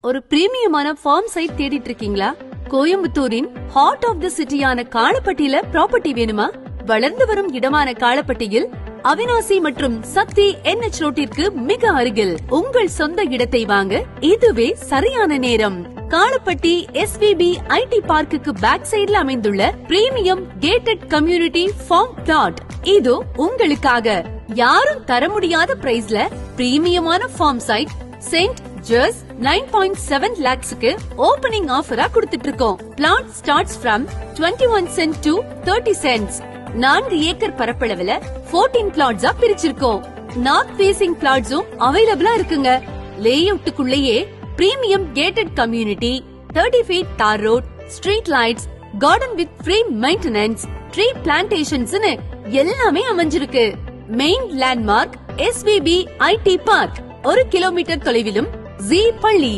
ஒரு பிரீமியமான farm side தேடிட்டு இருக்கீங்களா? கோயம்புத்தூரின் ஹார்ட் ஆஃப் தி சிட்டியான காளப்பட்டியில ப்ராப்பர்ட்டி வேணுமா? வளர்ந்து வரும் இடமான காளப்பட்டியில் அவினாசி மற்றும் சக்தி NH ரோட்டிற்கு மிக அருகில் உங்கள் சொந்த இடத்தை வாங்க இதுவே சரியான நேரம். காளப்பட்டி SVB IT பார்க்குக்கு பேக் சைடுல அமைந்துள்ள premium gated community farm plot இதோ உங்களுக்காக. யாரும் தர முடியாத பிரைஸ்ல பிரீமியமான ஃபார்ம் சைட் செயின்ட் ஜர்ஸ் 9.7 lakhsக்கு ஓபனிங் ஆஃபரா கொடுத்துட்டு இருக்கோம். Plot starts from 21 cents to 30 cents. 4 acre பரப்பளவுல 14 பிளாட்ஸா பிரிச்சிருக்கோம். நார்த் ஃபேசிங் பிளாட்ஸும் அவைலபிளா இருக்குங்க. லேஅவுட்டுக்குள்ளேயே premium gated community, 30 feet tar road, street lights, garden with free maintenance, tree பிளான்டேஷன்ஸ்னு எல்லாமே அமைஞ்சிருக்கு. Main landmark SVB IT park. 1 kilometre தொலைவிலும் ஜி பள்ளி.